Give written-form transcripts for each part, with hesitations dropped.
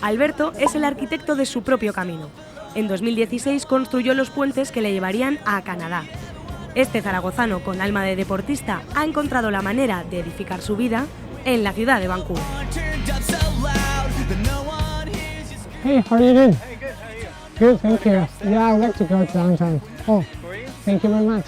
Alberto es el arquitecto de su propio camino. En 2016 construyó los puentes que le llevarían a Canadá. Este zaragozano con alma de deportista ha encontrado la manera de edificar su vida en la ciudad de Vancouver. Hey, how are you doing? Good, thank you. Yeah, I'd like to go to downtown. Oh, thank you very much.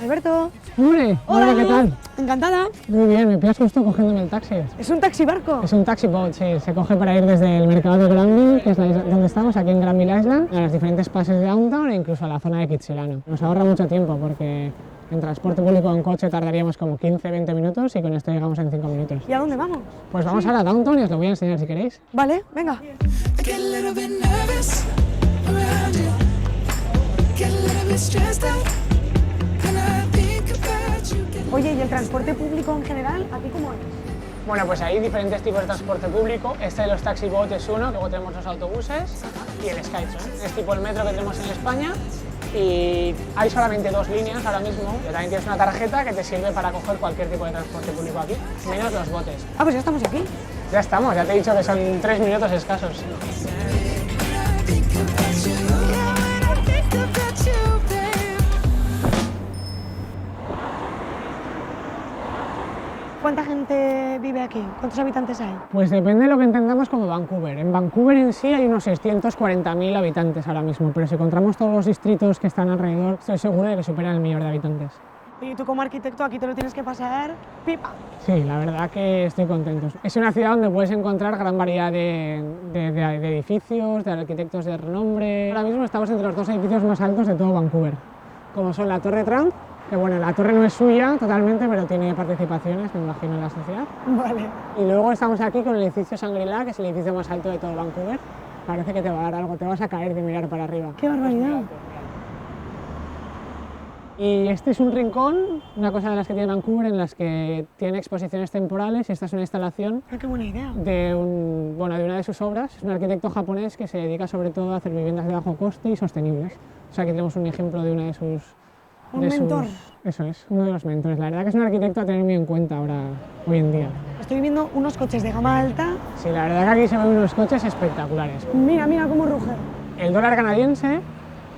Alberto. ¡Hombre! Hola, ¿qué tal? Encantada. Muy bien, me pillas justo cogiéndome el taxi. ¿Es un taxi barco? Es un taxi boat, sí. Se coge para ir desde el mercado de Granville, que es donde estamos, aquí en Granville Island, a las diferentes pases de downtown e incluso a la zona de Kitsilano. Nos ahorra mucho tiempo porque en transporte público en coche tardaríamos como 15-20 minutos y con esto llegamos en 5 minutos. ¿Y a dónde vamos? Pues vamos a la downtown y os lo voy a enseñar si queréis. Vale, venga. Oye, ¿y el transporte público en general, aquí cómo es? Bueno, pues hay diferentes tipos de transporte público. Este de los taxi boat es uno, luego tenemos los autobuses y el Skytrain. Es tipo el metro que tenemos en España y hay solamente 2 líneas ahora mismo. Y también tienes una tarjeta que te sirve para coger cualquier tipo de transporte público aquí, menos los botes. Ah, pues ya estamos aquí. Ya estamos, ya te he dicho que son 3 minutos escasos. ¿Cuánta gente vive aquí? ¿Cuántos habitantes hay? Pues depende de lo que entendamos como Vancouver. En Vancouver en sí hay unos 640.000 habitantes ahora mismo, pero si encontramos todos los distritos que están alrededor, estoy seguro de que superan el 1.000.000 de habitantes. Y tú como arquitecto aquí te lo tienes que pasar pipa. Sí, la verdad que estoy contento. Es una ciudad donde puedes encontrar gran variedad de edificios, de arquitectos de renombre. Ahora mismo estamos entre los 2 edificios más altos de todo Vancouver, como son la Torre Trump, que bueno, la torre no es suya totalmente, pero tiene participaciones, me imagino, en la sociedad. Vale. Y luego estamos aquí con el edificio Shangri-La, que es el edificio más alto de todo Vancouver. Parece que te va a dar algo, te vas a caer de mirar para arriba. ¡Qué barbaridad! Y este es un rincón, una cosa de las que tiene Vancouver, en las que tiene exposiciones temporales, y esta es una instalación ¡Qué buena idea! de una de sus obras. Es un arquitecto japonés que se dedica sobre todo a hacer viviendas de bajo coste y sostenibles. O sea, aquí tenemos un ejemplo de una de sus... Un mentor. Eso es, uno de los mentores. La verdad que es un arquitecto a tener muy en cuenta hoy en día. Estoy viendo unos coches de gama alta. Sí, la verdad que aquí se ven unos coches espectaculares. Mira, mira cómo ruge. El dólar canadiense,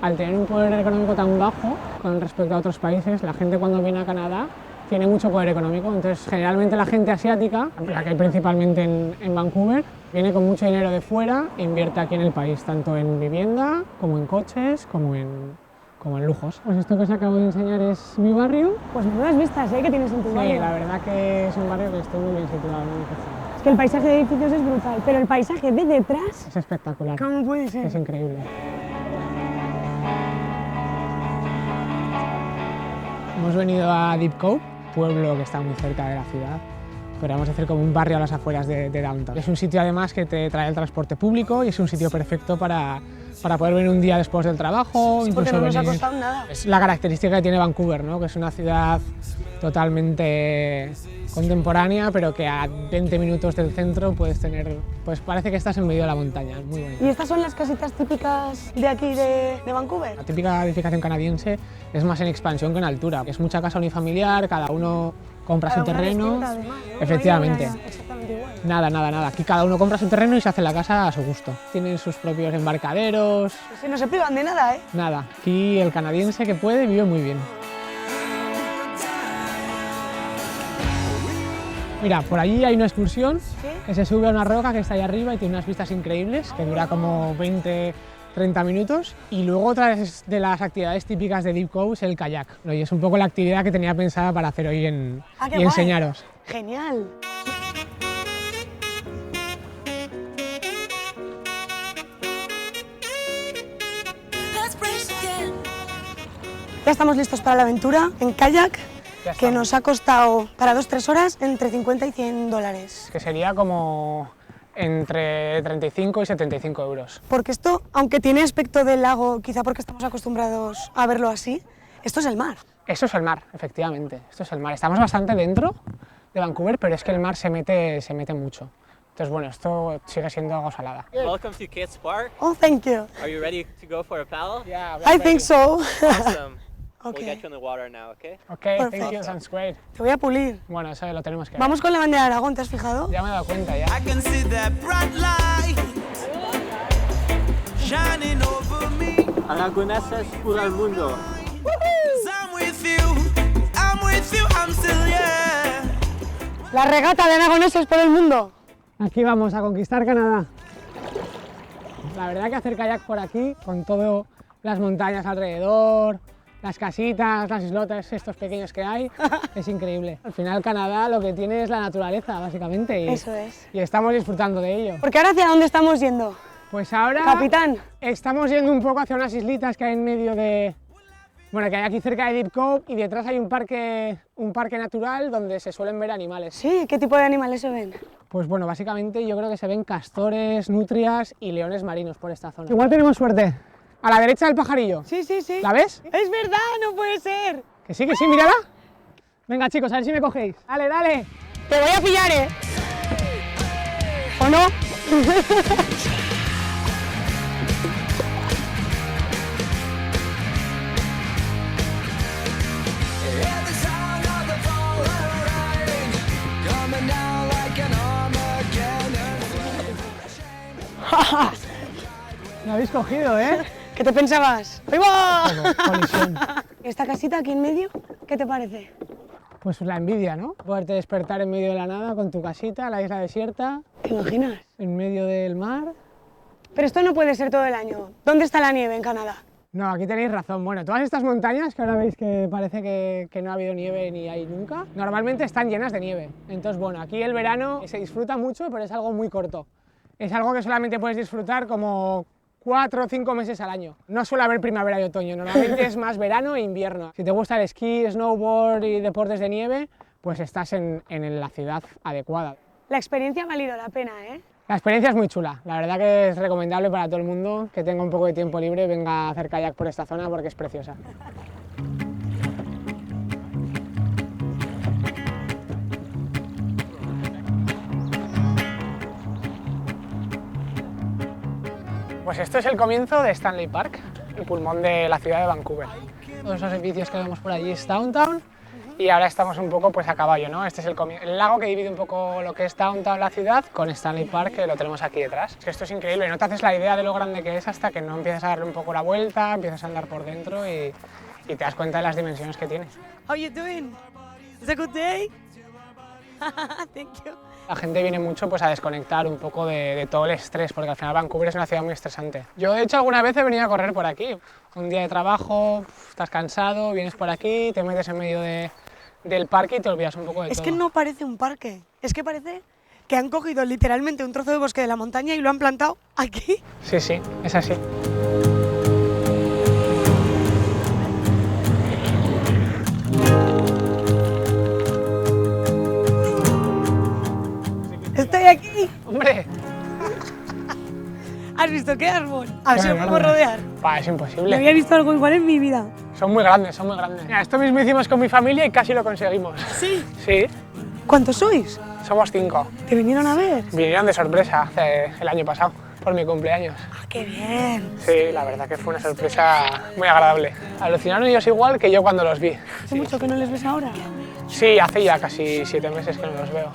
al tener un poder económico tan bajo con respecto a otros países, la gente cuando viene a Canadá tiene mucho poder económico. Entonces, generalmente la gente asiática, la que hay principalmente en Vancouver, viene con mucho dinero de fuera e invierte aquí en el país, tanto en vivienda, como en coches, como en lujos. Pues esto que os acabo de enseñar es mi barrio. Pues buenas vistas, ¿eh? Que tienes en tu barrio. Sí, la verdad que es un barrio que estoy muy bien situado. Es que el paisaje de edificios es brutal, pero el paisaje de detrás... Es espectacular. ¿Cómo puede ser? Es increíble. Hemos venido a Deep Cove, pueblo que está muy cerca de la ciudad. Podríamos decir como un barrio a las afueras de downtown. Es un sitio además que te trae el transporte público y es un sitio perfecto para poder venir un día después del trabajo. Sí, porque no nos ha costado nada. Es la característica que tiene Vancouver, ¿no? Que es una ciudad totalmente contemporánea, pero que a 20 minutos del centro puedes tener, pues parece que estás en medio de la montaña, es muy bonito. ¿Y estas son las casitas típicas de aquí de Vancouver? La típica edificación canadiense es más en expansión que en altura. Es mucha casa unifamiliar, cada uno compra su terreno. Además, ¿no? Efectivamente. Exactamente igual. Nada. Aquí cada uno compra su terreno y se hace la casa a su gusto. Tienen sus propios embarcaderos. Sí, no se privan de nada, ¿eh? Nada. Aquí el canadiense que puede vive muy bien. Mira, por allí hay una excursión que se sube a una roca que está ahí arriba y tiene unas vistas increíbles, que dura como 20-30 minutos. Y luego otra de las actividades típicas de Deep Cove es el kayak. Y es un poco la actividad que tenía pensada para hacer hoy y enseñaros. ¡Genial! Ya estamos listos para la aventura en kayak, que nos ha costado para 2-3 horas entre 50 y 100 dólares. Que sería como entre 35 y 75 euros. Porque esto, aunque tiene aspecto de lago, quizá porque estamos acostumbrados a verlo así, esto es el mar. Eso es el mar, efectivamente, esto es el mar. Estamos bastante dentro de Vancouver, pero es que el mar se mete mucho. Entonces, bueno, esto sigue siendo agua salada. Welcome to Kate's Park. Oh, thank you. Are you ready to go for a paddle? Yeah, I think so. Awesome. Okay. We'll get you in the water now, okay? Ok, thank Perfecto. you, sounds great. Te voy a pulir. Bueno, eso lo tenemos que ver. Vamos con la bandera de Aragón, ¿te has fijado? Ya me he dado cuenta, ya. I can see that bright light shining over me. Aragoneses por el mundo. 'Cause I'm with you, I'm still yeah. La regata de aragoneses por el mundo. Aquí vamos a conquistar Canadá. La verdad que hacer kayak por aquí, con todo las montañas alrededor, las casitas, las islotes estos pequeños que hay, es increíble. Al final Canadá lo que tiene es la naturaleza, básicamente, y, Eso es. y estamos disfrutando de ello. Porque ahora, ¿hacia dónde estamos yendo? Pues ahora Capitán. estamos yendo un poco hacia unas islitas que hay en medio de... Bueno, que hay aquí cerca de Deep Cove, y detrás hay un parque natural donde se suelen ver animales. Sí, ¿qué tipo de animales se ven? Pues bueno, básicamente yo creo que se ven castores, nutrias y leones marinos por esta zona. Igual tenemos suerte. A la derecha del pajarillo. Sí, sí, sí. ¿La ves? Es verdad, no puede ser. Que sí, mírala. Venga chicos, a ver si me cogéis. Dale, dale. Te voy a pillar, ¿eh? ¿O no? Hear the sound of the falling rain coming down like an Armageddon. Me habéis cogido, ¿eh? ¿Qué te pensabas? ¡Ahí va! Colisión. Esta casita aquí en medio, ¿qué te parece? Pues la envidia, ¿no? Poderte despertar en medio de la nada con tu casita, la isla desierta, ¿Te imaginas? en medio del mar. Pero esto no puede ser todo el año. ¿Dónde está la nieve en Canadá? No, aquí tenéis razón. Bueno, todas estas montañas que ahora veis que parece que no ha habido nieve ni hay nunca, normalmente están llenas de nieve. Entonces, bueno, aquí el verano se disfruta mucho, pero es algo muy corto. Es algo que solamente puedes disfrutar como 4 o 5 meses al año. No suele haber primavera y otoño, normalmente es más verano e invierno. Si te gusta el esquí, snowboard y deportes de nieve, pues estás en la ciudad adecuada. La experiencia ha valido la pena, ¿eh? La experiencia es muy chula, la verdad que es recomendable para todo el mundo que tenga un poco de tiempo libre, venga a hacer kayak por esta zona porque es preciosa. Pues esto es el comienzo de Stanley Park, el pulmón de la ciudad de Vancouver. Todos esos edificios que vemos por allí es Downtown y ahora estamos un poco pues a caballo, ¿no? Este es el lago que divide un poco lo que es Downtown, la ciudad, con Stanley Park, que lo tenemos aquí detrás. Es que esto es increíble, no te haces la idea de lo grande que es hasta que no empiezas a darle un poco la vuelta, empiezas a andar por dentro y te das cuenta de las dimensiones que tiene. How you doing? Is a good day? Thank you. La gente viene mucho pues, a desconectar un poco de todo el estrés, porque al final Vancouver es una ciudad muy estresante. Yo de hecho alguna vez he venido a correr por aquí, un día de trabajo, estás cansado, vienes por aquí, te metes en medio del parque y te olvidas un poco de todo. Es que no parece un parque, es que parece que han cogido literalmente un trozo de bosque de la montaña y lo han plantado aquí. Sí, sí, es así. ¡Estoy aquí! ¡Hombre! ¿Has visto qué árbol? A ver si Qué lo podemos grande. rodear. Es No imposible. había visto algo igual en mi vida. Son muy grandes, son muy grandes. Mira, esto mismo hicimos con mi familia y casi lo conseguimos. ¿Sí? Sí, ¿Cuántos sois? somos 5. ¿Te vinieron a ver? Vinieron de sorpresa el año pasado, por mi cumpleaños. ¡Ah, qué bien! Sí, la verdad que fue una sorpresa muy agradable. Alucinaron ellos igual que yo cuando los vi. ¿Hace mucho que no les ves ahora? Sí, hace ya casi 7 meses que no los veo.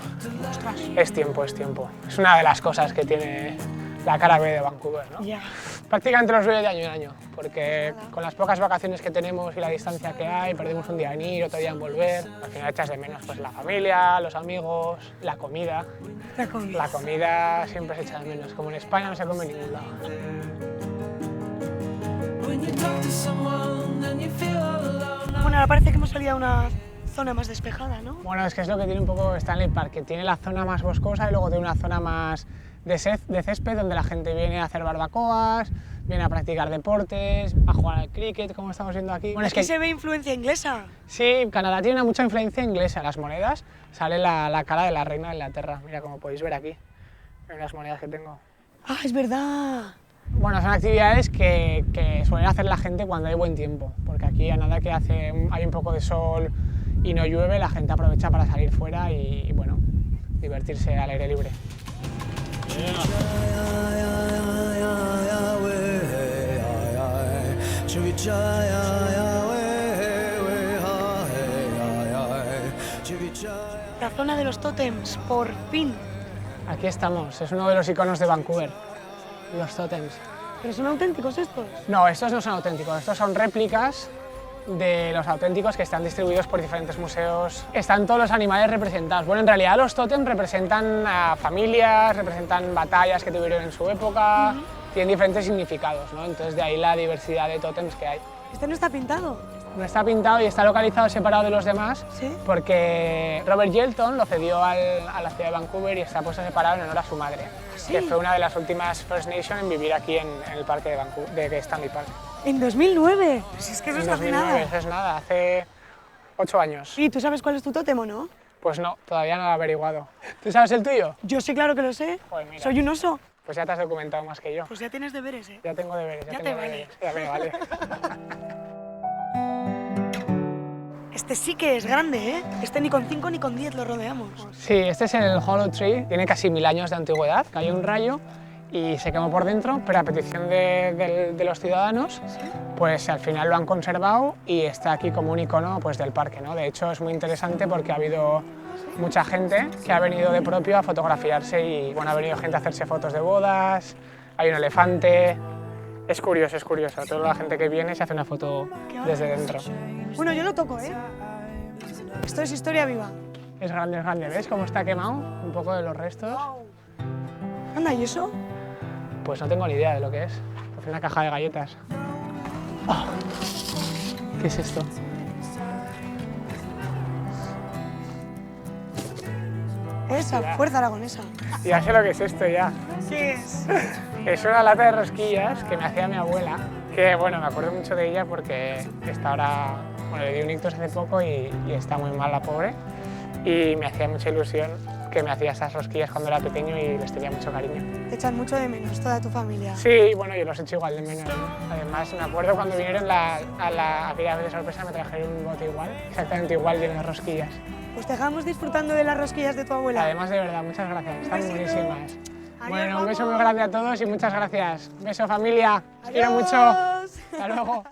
Ostras. Es tiempo, es tiempo. Es una de las cosas que tiene la cara B de Vancouver, ¿no? Ya. Prácticamente los veo de año en año, porque con las pocas vacaciones que tenemos y la distancia que hay, perdemos un día en ir, otro día en volver. Al final echas de menos pues, la familia, los amigos, la comida. La comida. La comida siempre se echa de menos, como en España no se come en ningún lado. When you talk to someone and you feel all alone. Bueno, ahora parece que hemos salido a una zona más despejada, ¿no? Bueno, es que es lo que tiene un poco Stanley Park, que tiene la zona más boscosa y luego tiene una zona más de césped donde la gente viene a hacer barbacoas, viene a practicar deportes, a jugar al cricket, como estamos viendo aquí. Bueno, Aquí se ve influencia inglesa. Sí, Canadá tiene mucha influencia inglesa. Las monedas sale la cara de la reina de Inglaterra. Mira, como podéis ver aquí, en las monedas que tengo. ¡Ah, es verdad! Bueno, son actividades que suele hacer la gente cuando hay buen tiempo, porque aquí a nada que hay un poco de sol y no llueve, la gente aprovecha para salir fuera y bueno, divertirse al aire libre. La zona de los tótems, por fin. Aquí estamos, es uno de los iconos de Vancouver, los tótems. ¿Pero son auténticos estos? No, estos no son auténticos, estos son réplicas de los auténticos que están distribuidos por diferentes museos. Están todos los animales representados. Bueno, en realidad los tótems representan a familias, representan batallas que tuvieron en su época, tienen diferentes significados, ¿no? Entonces de ahí la diversidad de tótems que hay. Este no está pintado. No está pintado y está localizado separado de los demás ¿Sí? porque Robert Yelton lo cedió a la ciudad de Vancouver y está puesto separado en honor a su madre, ¿Sí? que fue una de las últimas First Nation en vivir aquí en el parque de Vancouver, de Stanley Park. En 2009. Pues es que eso En es hace 2009, nada. eso es nada, hace 8 años. ¿Y tú sabes cuál es tu tótem o no? Pues no, todavía no lo he averiguado. ¿Tú sabes el tuyo? Yo sí, claro que lo sé. Pues mira. Soy un oso. Pues ya te has documentado más que yo. Pues ya tienes deberes, ¿eh? Ya tengo deberes, Ya te tengo vale. deberes. Ya me vale. Este sí que es grande, ¿eh? Este ni con 5 ni con 10 lo rodeamos. Sí, este es el Hollow Tree, tiene casi 1000 años de antigüedad, cayó un rayo y se quemó por dentro, pero a petición de los ciudadanos, pues al final lo han conservado y está aquí como un icono pues, del parque, ¿no? De hecho es muy interesante porque ha habido mucha gente que ha venido de propio a fotografiarse y bueno, ha venido gente a hacerse fotos de bodas, hay un elefante. Es curioso, toda la gente que viene se hace una foto desde dentro. Bueno, yo lo toco, ¿eh? Esto es historia viva. Es grande, ¿ves cómo está quemado? Un poco de los restos. Anda, ¿y eso? Pues no tengo ni idea de lo que es. Es una caja de galletas. Oh, ¿qué es esto? Esa, Ya. fuerza aragonesa. Ya sé lo que es esto ya. ¿Qué es? Es una lata de rosquillas que me hacía mi abuela, que bueno, me acuerdo mucho de ella porque está ahora, bueno, le dio un ictus hace poco y está muy mal la pobre y me hacía mucha ilusión que me hacía esas rosquillas cuando era pequeño y les tenía mucho cariño. Te echan mucho de menos toda tu familia. Sí, bueno, yo los echo igual de menos, ¿no? Además, me acuerdo cuando vinieron aquella vez de sorpresa me trajeron un bote igual, exactamente igual, lleno de rosquillas. Pues te dejamos disfrutando de las rosquillas de tu abuela. Además, de verdad, muchas gracias, están besito. buenísimas. Adiós, Bueno, un beso guapos. muy grande a todos y muchas gracias. Un beso, familia, os quiero mucho. Adiós. Hasta luego.